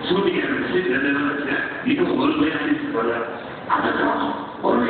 சூரிய இது ஒரு பேர் அதெல்லாம் ஒரு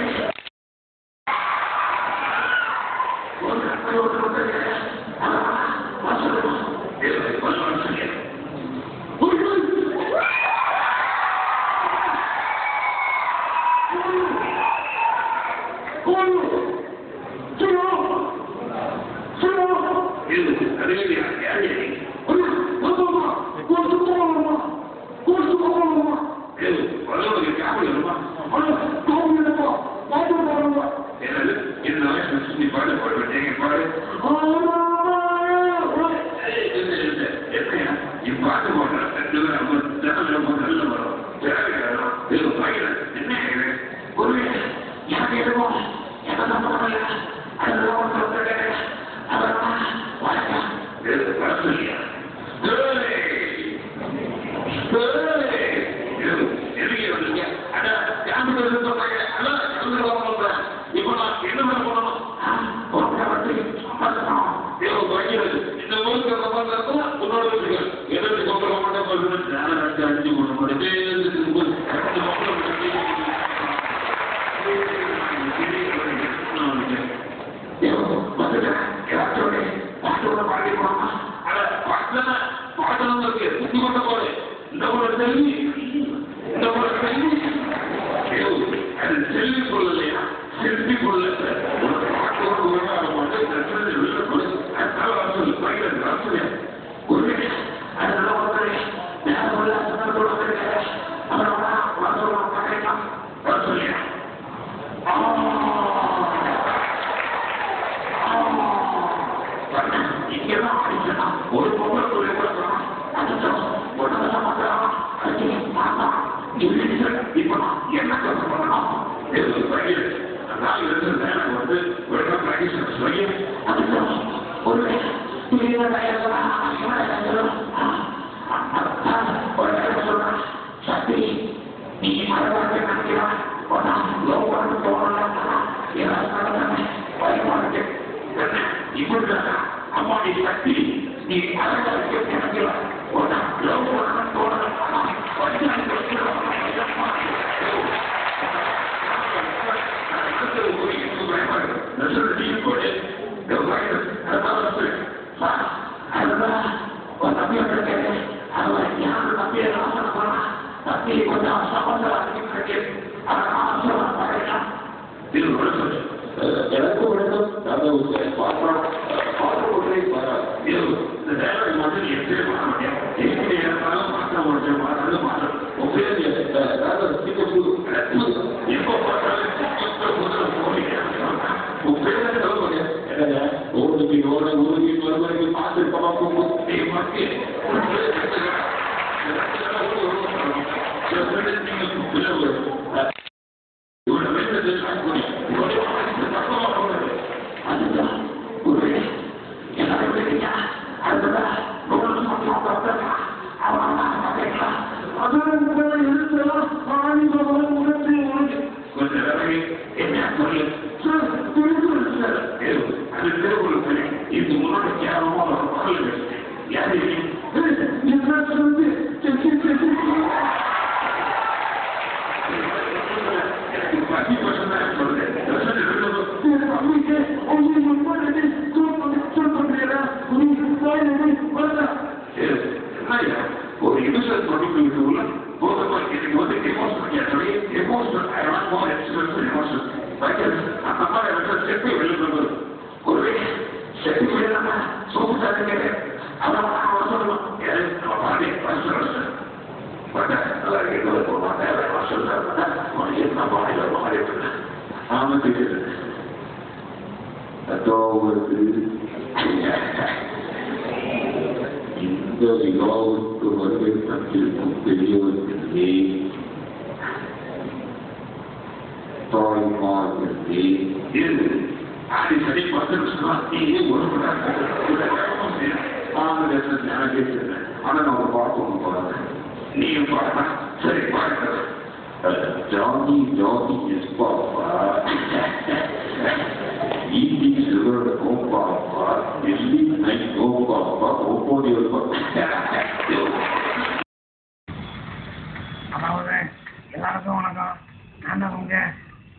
நான் தான் உங்க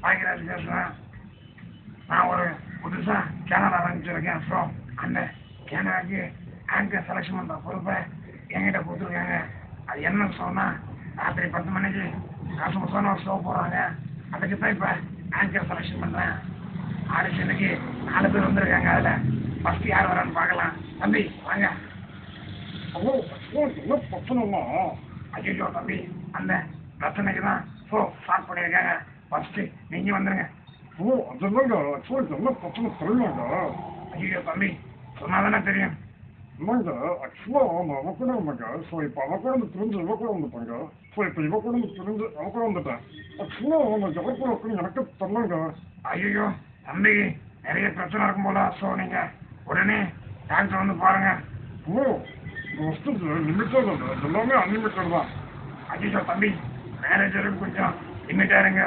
பாக்கியராஜ் பேசுகிறேன். நான் ஒரு புதுசாக சேனல் ஆரம்பிச்சிருக்கேன். ஸோ அந்த சேனலுக்கு ஆங்கர் செலெக்ஷன் பண்ணுற பொறுப்பை என்கிட்ட கொடுத்துருக்காங்க. அது என்ன சொன்னால் ராத்திரி 10 மணிக்கு காசுமசான ஒரு ஷோ போடுறாங்க. அதுக்கு தான் இப்போ ஆங்கர் செலெக்ஷன் பண்ணுறேன். ஆடிஷனுக்கு 4 பேர் வந்திருக்காங்க. அதில் ஃபஸ்ட்டு யார் வரான்னு பார்க்கலாம். தம்பி வாங்க. என்ன பிரச்சனைமா? ஐயோ தம்பி, அந்த பிரச்சனைக்கு தான் ஷோ ஸ்டார்ட் பண்ணியிருக்காங்க. ஃபஸ்ட்டு நீங்கள் வந்துடுங்க. அதெல்லாங்க ஆக்சுவலாக என்ன பிரச்சனை தெரியலங்க. ஐயோ தம்பி, சொன்னால் தானே தெரியும். இல்லைங்க ஆக்சுவலாக அவன் கூட இல்லைங்க. ஸோ இப்போ அவன் கூட தெரிஞ்சு இவ கூட வந்துட்டாங்க. ஸோ இப்போ இவ கூட தெரிஞ்சு அவன் கூட வந்துட்டேன். ஆக்சுவலாக அவன் எவர் கூட இருக்குன்னு எனக்கு தெரியலங்க. ஐயோ தம்பி, நிறைய பிரச்சனை இருக்கும் போல. ஸோ நீங்கள் உடனே டாக்டர் வந்து பாருங்கள். ஃபஸ்ட்டு லிமிட்டட் அது எல்லாமே அன்லிமிட்டட் தான். ஐயோ தம்பி, மேனேஜருக்கு கொஞ்சம் லிமிட்டாக இருங்க.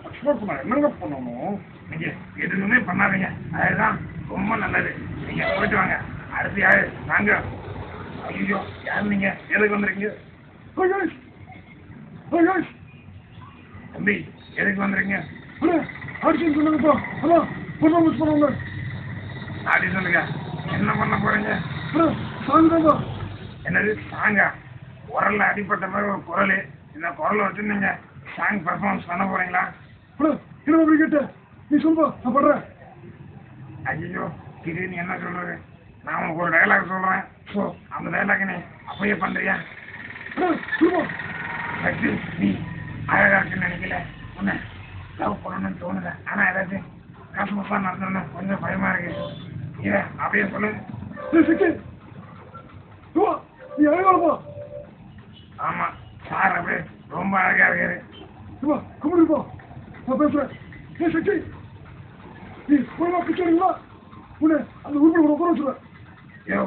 ஆக்சுவலாக இப்போ நான் என்னங்க பண்ணணும்? நீங்கள் எதுவுமே பண்ணாதீங்க, அதுதான் ரொம்ப நல்லது. நீங்கள் போயிட்டு வாங்க. அடுத்து யாரு? வாங்க. ஐயோ யார் நீங்கள்? எதுக்கு வந்துருக்கீங்க? தம்பி எதுக்கு வந்துருக்கீங்க? ஆடிஷன் சொல்லுங்கப்பா. ஹலோ பர்ஃபார்மன்ஸ் பண்ணுவாங்க. ஆடி சொல்லுங்க. என்ன பண்ண போறீங்க? சாங் தான்ப்பா. என்னது சாங்கா? குரல்ல அடிப்பட்ட மாதிரி ஒரு குரல். இந்த குரலை வச்சு நீங்க சாங் பர்ஃபார்மன்ஸ் பண்ண போறீங்களா? என்ன அப்படி கேட்ட? நீ சொல்லுப்பா, நான் படுறேன். ஐயோ திடீர்னு என்ன சொல்றது? நான் உனக்கு ஒரு டைலாக் சொல்றேன். ஸோ அந்த டைலாக் நீ அப்படியே பண்றியா? சக்தி, நீ அழகா இருக்குன்னு நினைக்கல. உன்னை லவ் பண்ணணும்னு தோணுது. ஆனா ஏதாச்சும் காசுமசா நடந்தோம்னா கொஞ்சம் பயமா இருக்கு. இதை அப்படியே சொல்லு. நீ அழகாப்பா. ஆமா சார், அப்படியே ரொம்ப அழகா இருக்காரு. கும்பிடுப்பா, நான் பேசுறேன். ஏ சக்தி, நீ ஒழுங்கா பிடிச்சா உன்னை அந்த உருப்படி உட்கார வச்சுருவேன். யோ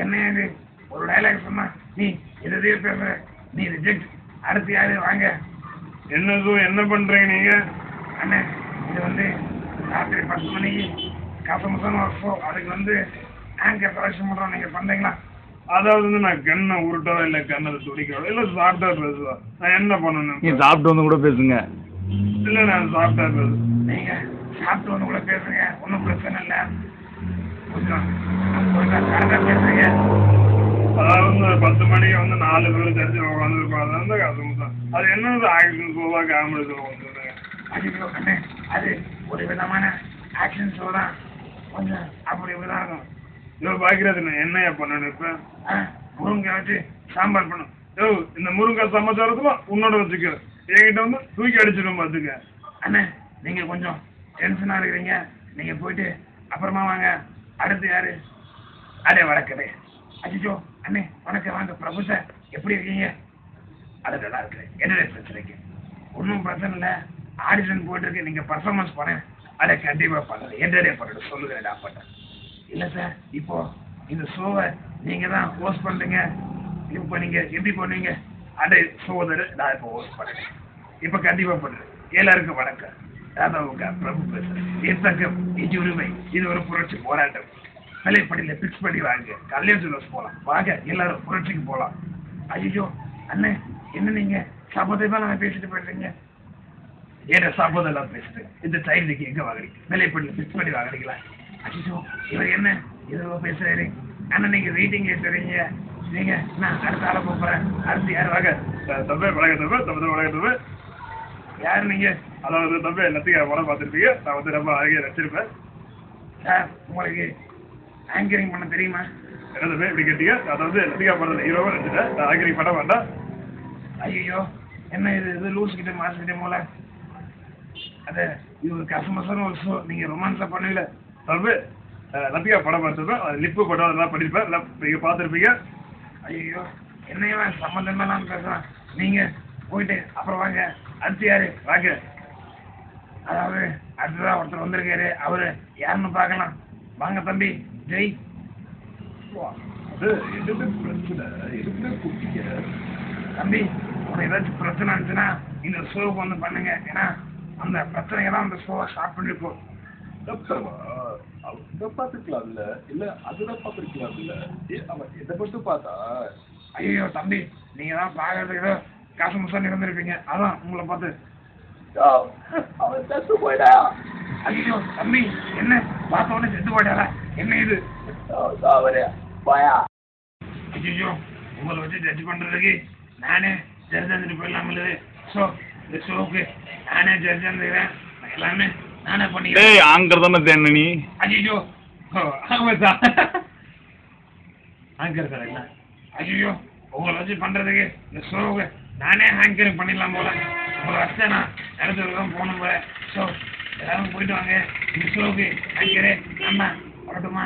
என்ன இது? ஒரு டைலாக் சொன்னா நீ எதையோ பேசுற. நீ ரிஜெக்ட். அடுத்து யாரு? வாங்க. என்ன பண்றீங்க நீங்க? அண்ணே, இது வந்து ராத்திரி 10 மணிக்கு கசமசான ஒரு ஷோ. அதுக்கு ஆங்கர் செலக்ஷன் பண்றோம். நீங்க பண்றீங்களா? அதாவது நான் கண்ணை உருட்டோ இல்லை கண்ணை துடிக்கிறோ இல்லை சாஃப்டா பேசுவா. நான் என்ன பண்ணணும்? நீ சாப்பிட்டு வந்து கூட பேசுங்க. இல்லை நான் சாஃப்டா பேசுவேன். நீங்க சாப்பிட்டு வந்து கூட பேசுங்க, ஒன்றும் பிரச்சனை இல்லை. கொஞ்சம் கரெக்டாக பேசுறீங்க. அதாவது 10 மணிக்கு 4 பேர் தெரிஞ்சு உட்காந்துருப்பாங்க. அந்த கசம் தான். அது என்னது ஆக்ஷன் ஷோவா காமெடி ஷோ வந்துருங்க. ஐயோ அண்ணே, அது ஒரு விதமான ஆக்ஷன் ஷோ தான். கொஞ்சம் அப்படி இப்படிதான் இருக்கும். யோ பாக்கிறது நான் என்னையா பண்ணணும்? இப்போ முருங்கை வச்சு சாம்பார் பண்ணும். யோ இந்த முருங்கை சமாச்சாரத்துல உன்னோட வச்சுக்கிறேன். என்கிட்ட தூக்கி அடிச்சிடும் பார்த்துக்க. அண்ணே, நீங்க கொஞ்சம் டென்ஷனா இருக்கிறீங்க. நீங்க போயிட்டு அப்புறமா வாங்க. அடுத்து யாரு? அடே வணக்கமே. அஜிஜோ அண்ணே வணக்கம். வாங்க பிரபு சார், எப்படி இருக்கீங்க? அது நல்லா இருக்கு. என்னடே பிரச்சனைக்கு? ஒன்றும் பிரச்சனை இல்லை. ஆடிஷன் போயிட்டு இருக்கு. நீங்க பர்ஃபார்மன்ஸ் பண்ண அதை கண்டிப்பா பண்ணல. என்னடே பண்ணல சொல்லுங்க. பண்ணேன் இல்லை சார், இப்போ இந்த ஷோவை நீங்க தான் ஹோஸ்ட் பண்றீங்க. இப்போ நீங்க எப்படி பண்ணுவீங்க? அதே ஷோவை நான் இப்போ ஹோஸ்ட் பண்ணுறேன். இப்போ கண்டிப்பா பண்ணுறேன். எல்லாருக்கும் வணக்கம். ராதாவுக்கா பிரபு பேசுறேன். எத்தக்கம் இது உரிமை. இது ஒரு புரட்சி போராட்டம். நிலைப்படியில் பிக்ஸ் பண்ணி வாங்க. கல்யாண போகலாம். வாங்க எல்லாரும் புரட்சிக்கு போகலாம். ஐயோ அண்ணே, என்ன நீங்க சபதமா நான் பேசிட்டு போயிடுறீங்க? ஏன்னா சபதெல்லாம் பேசுறேன். இந்த டைலுக்கு எங்க வாங்குறீங்க? நிலைப்படியில் பிக்ஸ் பண்ணி வாங்குறீங்களா? ஐயோ இவர் என்ன ஏதோ பேசுறாரு. ஆனா நீங்க வெயிட்டிங் ஏற்றுறீங்க. நீங்க நான் அடுத்த ஆளை போறேன். அடுத்து யார்? வாங்க. தம்பி வணக்கம். தம்பி வணக்கம். யாரு நீங்க? அதாவது தம்பி எல்லாத்தையும் படம் பார்த்துருப்பீங்க. நான் ரொம்ப அழகிய ரசிச்சிருப்பேன். சார், உங்களுக்கு ஆங்கரிங் பண்ண தெரியுமா? என்ன தம்பி இப்படி கேட்டீங்க? அதாவது எல்லாத்தையும் படம் ஹீரோவா நினைச்சிட்டேன். நான் ஆங்கரிங் பண்ண வேண்டாம். ஐயோ என்ன இது லூஸ் கிட்ட மாசிக்கிட்டே போல. அது இது ஒரு கசமசான ஒரு ஷோ. நீங்க ரொமான்ஸா பண்ணுவீல தம்பி லத்திகா படம் பார்த்துருப்பேன். லிப்பு படம் அதெல்லாம் பண்ணியிருப்பேன். எல்லாம் நீங்கள் பார்த்துருப்பீங்க. ஐயோ என்னையா சம்மந்தமே நான் பேசுறேன். நீங்க போயிட்டு அப்புறம் வாங்க. அடுத்து யாரு? வாங்க. அதாவது அடுத்ததான் ஒருத்தர் வந்திருக்காரு. அவரு யாருன்னு பார்க்கலாம். வாங்க தம்பி. ஜெய். அது எதுக்கு பிரச்சனை? எதுக்கு குட்டிங்க? தம்பி, உனக்கு ஏதாச்சும் பிரச்சனை இருந்துச்சுன்னா இந்த ஷோவுக்கு பண்ணுங்க. ஏன்னா அந்த பிரச்சனையெல்லாம் அந்த ஷோவை ஸ்டார்ட் பண்ணிருப்போம். அவங்க பார்த்துக்கலாம்ல, இல்ல அதுதான் பார்த்துருக்கலாம்ல. அவன் எதை மட்டும் பார்த்தா? ஐயோ தம்பி, நீங்க தான் பார்க்கறதுக்கு ஏதோ காசு முசான்னு இருந்திருப்பீங்க. அதான் உங்களை பார்த்து. அவன் செத்து போயிட்டாயா? ஐயோ தம்பி என்ன பார்த்த உடனே செத்து போயிட்டாரா? என்ன இது? பாயா ஐயோ உங்களை வச்சு ஜட்ஜ் பண்றதுக்கு நானே ஜட்ஜ் வந்துட்டு போயிடலாம்ல. ஸோ இந்த ஷோக்கு நானே ஜட்ஜ் வந்துக்கிறேன், எல்லாமே நானே பண்ணிக்கிறேன். ஆங்கர் தானே தேன நீ? ஐயோ ஆமாம் சார், ஆங்கர் சார் என்ன? ஐயோ உங்களை வச்சு பண்றதுக்கு இந்த ஷோவுக்கு நானே ஆங்கரிங் பண்ணிடலாம் போல. உங்களை வச்சா நான் இடத்துக்கு தான் போகணும் போல. ஸோ எல்லாரும் போயிட்டு வாங்க, இந்த ஷோவுக்கு ஆங்கரே அண்ணா வரட்டுமா?